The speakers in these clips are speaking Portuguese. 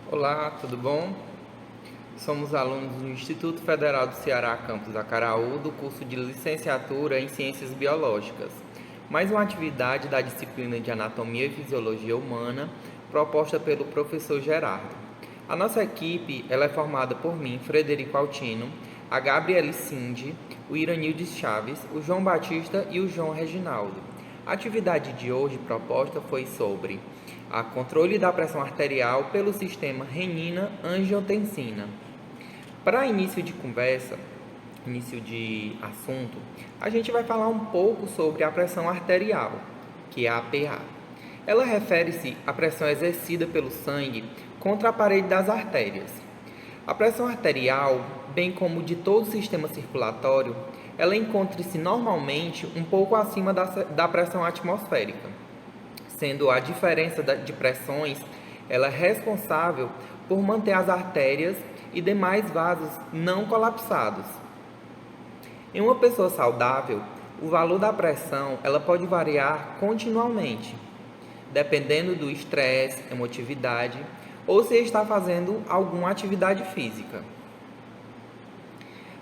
Olá, tudo bom? Somos alunos do Instituto Federal do Ceará, campus Acaraú, do curso de Licenciatura em Ciências Biológicas. Mais uma atividade da disciplina de Anatomia e Fisiologia Humana, proposta pelo professor Gerardo. A nossa equipe ela é formada por mim, Frederico Altino, a Gabriele Cindy, o Iranildes Chaves, o João Batista e o João Reginaldo. A atividade de hoje proposta foi sobre a controle da pressão arterial pelo sistema renina-angiotensina. Para início de conversa, início de assunto, a gente vai falar um pouco sobre a pressão arterial, que é a PA. Ela refere-se à pressão exercida pelo sangue contra a parede das artérias. A pressão arterial, bem como de todo o sistema circulatório, ela encontra-se normalmente um pouco acima da pressão atmosférica, sendo a diferença de pressões ela é responsável por manter as artérias e demais vasos não colapsados. Em uma pessoa saudável, o valor da pressão ela pode variar continuamente, dependendo do estresse, emotividade ou se está fazendo alguma atividade física.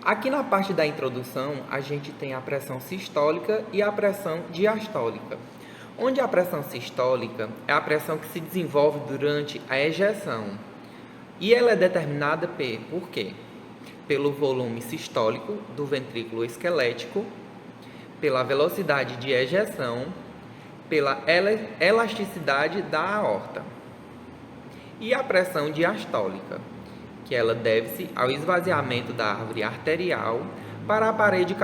Aqui na parte da introdução, a gente tem a pressão sistólica e a pressão diastólica, onde a pressão sistólica é a pressão que se desenvolve durante a ejeção. E ela é determinada por quê? Pelo volume sistólico do ventrículo esquelético, pela velocidade de ejeção, pela elasticidade da aorta. E a pressão diastólica, que ela deve-se ao esvaziamento da árvore arterial para a parede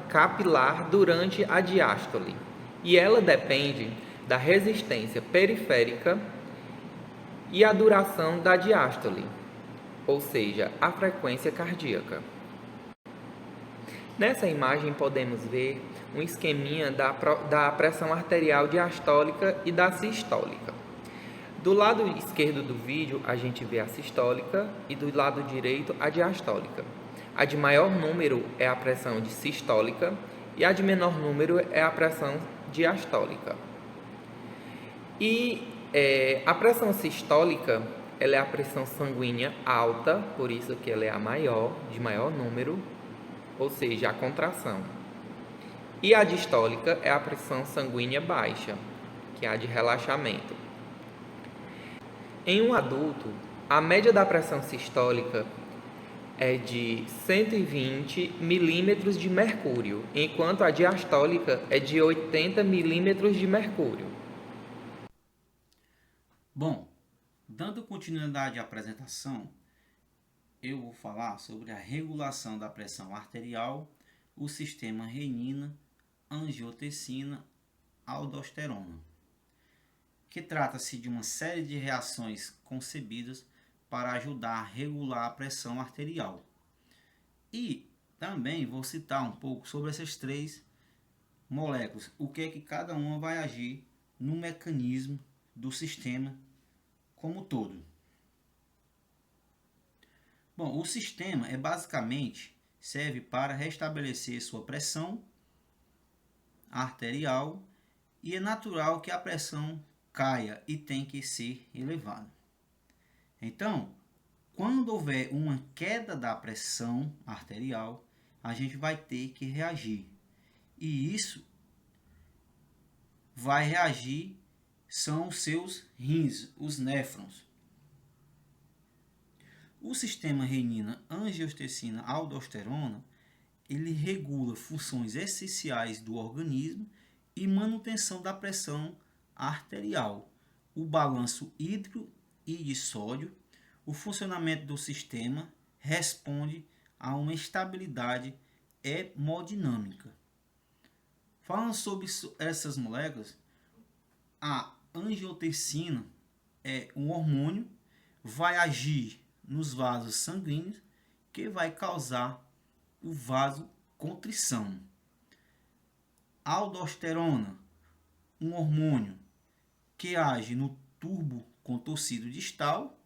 capilar durante a diástole. E ela depende da resistência periférica e a duração da diástole, ou seja, a frequência cardíaca. Nessa imagem podemos ver um esqueminha da pressão arterial diastólica e da sistólica. Do lado esquerdo do vídeo a gente vê a sistólica e do lado direito a diastólica. A de maior número é a pressão sistólica e a de menor número é a pressão diastólica. E a pressão sistólica ela é a pressão sanguínea alta, por isso que ela é a maior, de maior número, ou seja, a contração. E a distólica é a pressão sanguínea baixa, que é a de relaxamento. Em um adulto, a média da pressão sistólica é de 120 milímetros de mercúrio, enquanto a diastólica é de 80 milímetros de mercúrio. Bom, dando continuidade à apresentação, eu vou falar sobre a regulação da pressão arterial, o sistema renina, angiotensina, aldosterona, que trata-se de uma série de reações concebidas para ajudar a regular a pressão arterial. E também vou citar um pouco sobre essas três moléculas, o que é que cada uma vai agir no mecanismo do sistema como um todo. Bom, o sistema serve para restabelecer sua pressão arterial e é natural que a pressão caia e tem que ser elevada. Então, quando houver uma queda da pressão arterial, a gente vai ter que reagir. E isso vai reagir são os seus rins, os néfrons. O sistema renina-angiotensina-aldosterona, ele regula funções essenciais do organismo e manutenção da pressão arterial, o balanço hídrico e de sódio, o funcionamento do sistema responde a uma estabilidade hemodinâmica. Falando sobre essas moléculas, a angiotensina é um hormônio, vai agir nos vasos sanguíneos, que vai causar o vasocontrição. Aldosterona, um hormônio que age no tubo contorcido distal,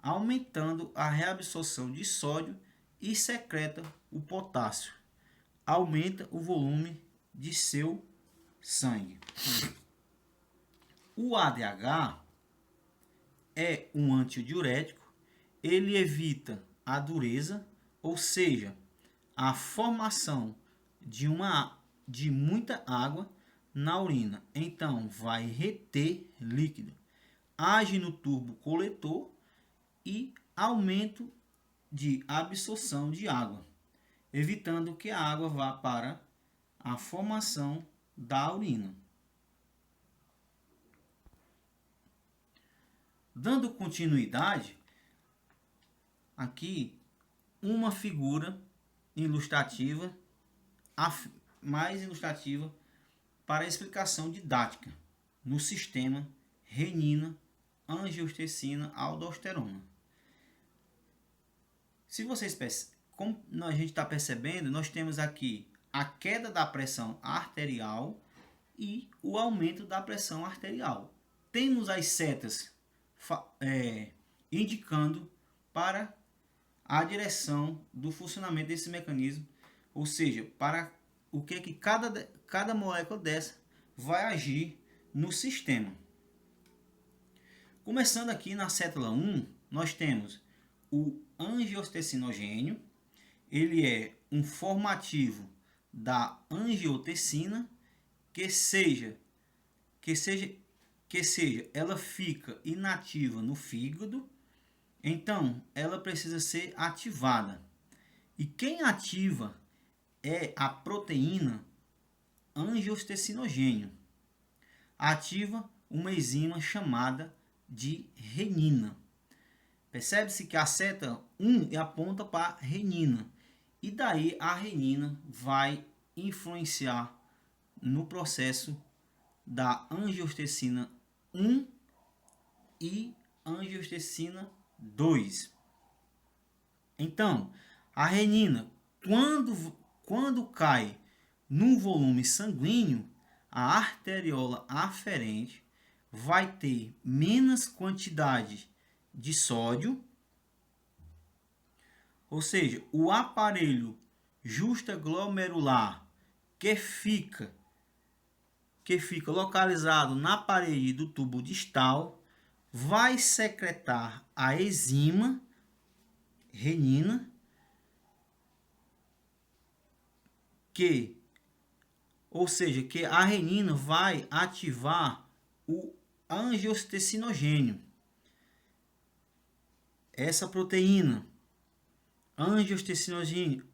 aumentando a reabsorção de sódio e secreta o potássio. Aumenta o volume de seu sangue. O ADH é um antidiurético ele evita a dureza, ou seja, a formação de muita água na urina. Então, vai reter líquido. Age no turbo coletor e aumento de absorção de água, evitando que a água vá para a formação da urina. Dando continuidade, aqui uma figura ilustrativa, mais ilustrativa para a explicação didática no sistema renina, angiotensina, aldosterona. Se vocês, como a gente está percebendo, nós temos aqui a queda da pressão arterial e o aumento da pressão arterial. Temos as setas indicando para a direção do funcionamento desse mecanismo, ou seja, para o que é que cada molécula dessa vai agir no sistema. Começando aqui na célula 1, nós temos o angiostensinogênio. Ele é um formativo da angiotensina, que seja ela fica inativa no fígado, então ela precisa ser ativada. E quem ativa é a proteína angiostensinogênio. Ativa uma enzima chamada de renina. Percebe-se que a seta 1 aponta para a renina. E daí a renina vai influenciar no processo da angiotensina 1 e angiotensina 2. Então, a renina, quando cai no volume sanguíneo, a arteriola aferente vai ter menos quantidade de sódio, ou seja, o aparelho justaglomerular que fica localizado na parede do tubo distal vai secretar a enzima renina, que a renina vai ativar o angiostensinogênio. Essa proteína angiostensinogênio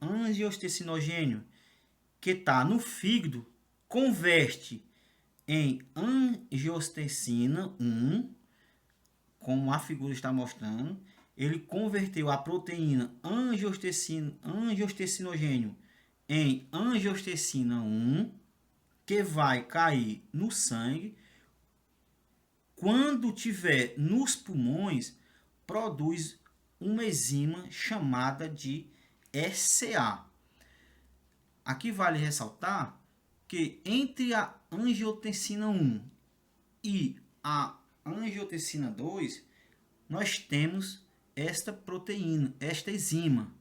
que está no fígado converte em angiotensina 1, como a figura está mostrando. Ele converteu a proteína angiostensinogênio em angiotensina 1, que vai cair no sangue. Quando tiver nos pulmões, produz uma enzima chamada de ECA. Aqui vale ressaltar que entre a angiotensina 1 e a angiotensina 2, nós temos esta proteína, esta enzima,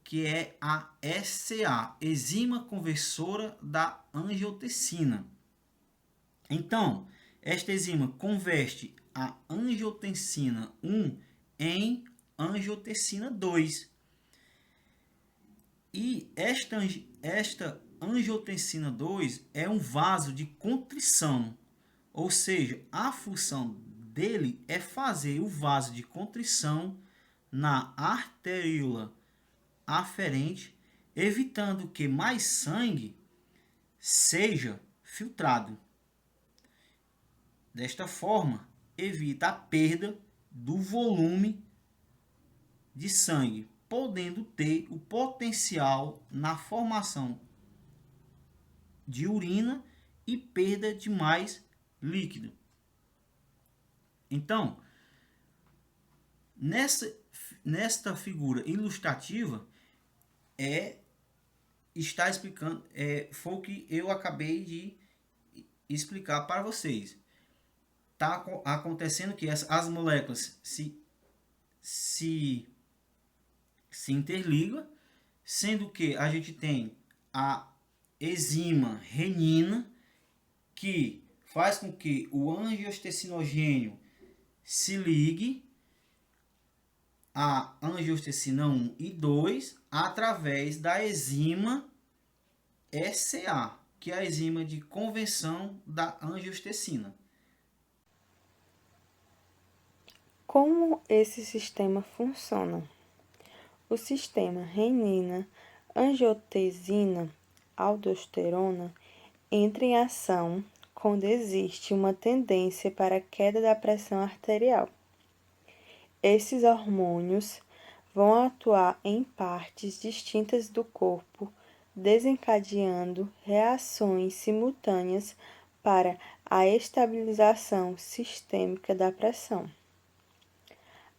que é a ECA, enzima conversora da angiotensina. Então, esta enzima converte a angiotensina 1 em angiotensina 2. E esta angiotensina 2 é um vaso de contrição, ou seja, a função dele é fazer o vaso de contrição na arteríola aferente, evitando que mais sangue seja filtrado. Desta forma, evita a perda do volume de sangue, podendo ter o potencial na formação de urina e perda de mais líquido. Então, nesta figura ilustrativa, está explicando, foi o que eu acabei de explicar para vocês. Está acontecendo que as moléculas se interligam, sendo que a gente tem a enzima renina, que faz com que o angiostensinogênio se ligue a angiotensina 1 e 2 através da enzima ECA, que é a enzima de conversão da angiotensina. Como esse sistema funciona? O sistema renina-angiotensina-aldosterona entra em ação quando existe uma tendência para a queda da pressão arterial. Esses hormônios vão atuar em partes distintas do corpo, desencadeando reações simultâneas para a estabilização sistêmica da pressão.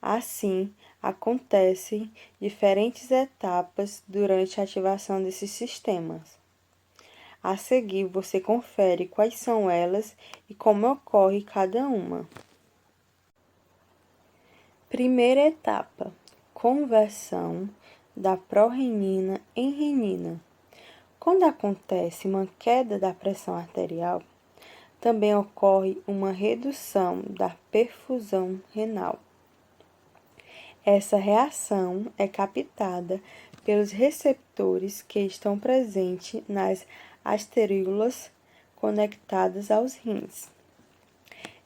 Assim, acontecem diferentes etapas durante a ativação desses sistemas. A seguir, você confere quais são elas e como ocorre cada uma. Primeira etapa: conversão da prorenina em renina. Quando acontece uma queda da pressão arterial, também ocorre uma redução da perfusão renal. Essa reação é captada pelos receptores que estão presentes nas arteriolas conectadas aos rins.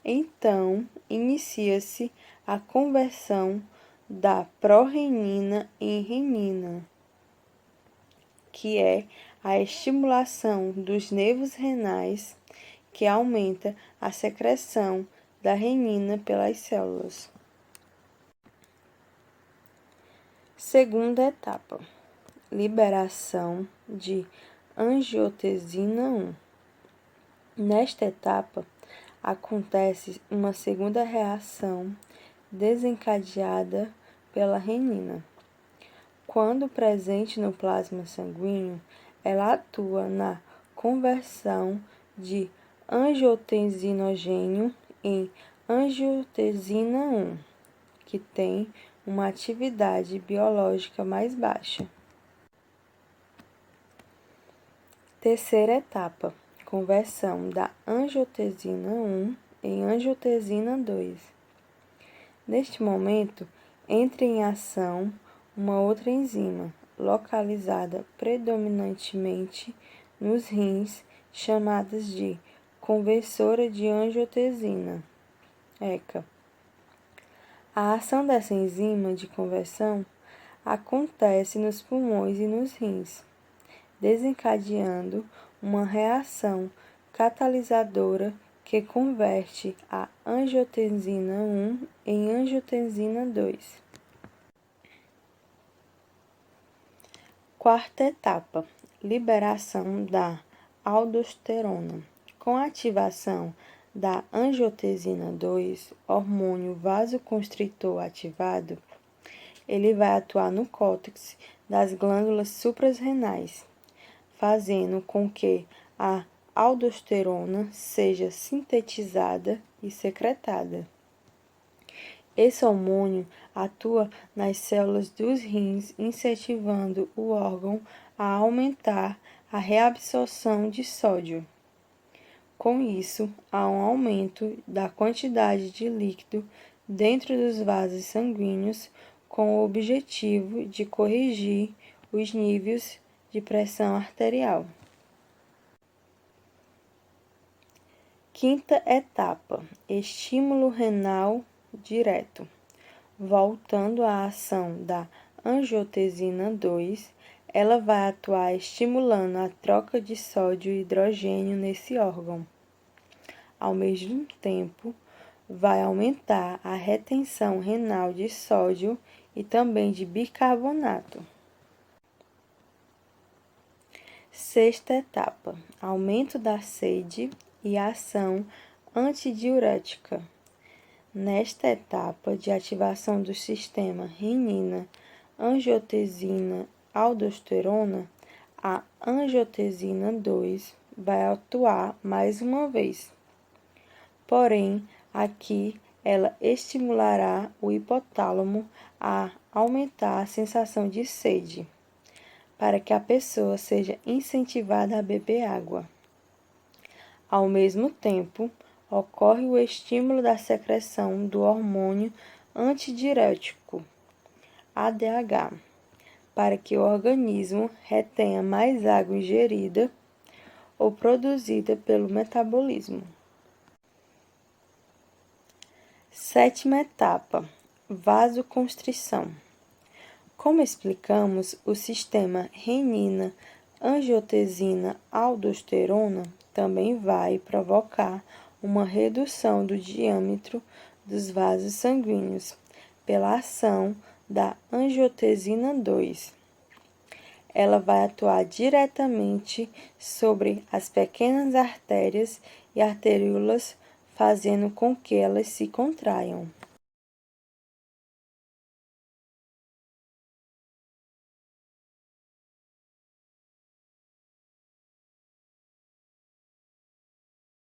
Então, inicia-se a conversão da prorenina em renina, que é a estimulação dos nervos renais que aumenta a secreção da renina pelas células. Segunda etapa: liberação de angiotensina 1. Nesta etapa, acontece uma segunda reação desencadeada pela renina. Quando presente no plasma sanguíneo, ela atua na conversão de angiotensinogênio em angiotensina 1, que tem uma atividade biológica mais baixa. Terceira etapa: conversão da angiotensina 1 em angiotensina 2. Neste momento, entra em ação uma outra enzima, localizada predominantemente nos rins, chamada de conversora de angiotensina, ECA. A ação dessa enzima de conversão acontece nos pulmões e nos rins, desencadeando uma reação catalisadora que converte a angiotensina 1 em angiotensina 2. Quarta etapa: liberação da aldosterona. Com a ativação da angiotensina 2, hormônio vasoconstritor ativado, ele vai atuar no córtex das glândulas suprarrenais, fazendo com que a aldosterona seja sintetizada e secretada. Esse hormônio atua nas células dos rins, incentivando o órgão a aumentar a reabsorção de sódio. Com isso, há um aumento da quantidade de líquido dentro dos vasos sanguíneos, com o objetivo de corrigir os níveis de pressão arterial. Quinta etapa: estímulo renal direto. Voltando à ação da angiotensina 2, ela vai atuar estimulando a troca de sódio e hidrogênio nesse órgão. Ao mesmo tempo, vai aumentar a retenção renal de sódio e também de bicarbonato. Sexta etapa: aumento da sede e ação antidiurética. Nesta etapa de ativação do sistema renina, angiotensina, aldosterona, a angiotensina 2 vai atuar mais uma vez. Porém, aqui ela estimulará o hipotálamo a aumentar a sensação de sede, para que a pessoa seja incentivada a beber água. Ao mesmo tempo, ocorre o estímulo da secreção do hormônio antidiurético, ADH, para que o organismo retenha mais água ingerida ou produzida pelo metabolismo. Sétima etapa: vasoconstrição. Como explicamos, o sistema renina, angiotensina, aldosterona também vai provocar uma redução do diâmetro dos vasos sanguíneos pela ação da angiotensina 2. Ela vai atuar diretamente sobre as pequenas artérias e arteríolas, fazendo com que elas se contraiam.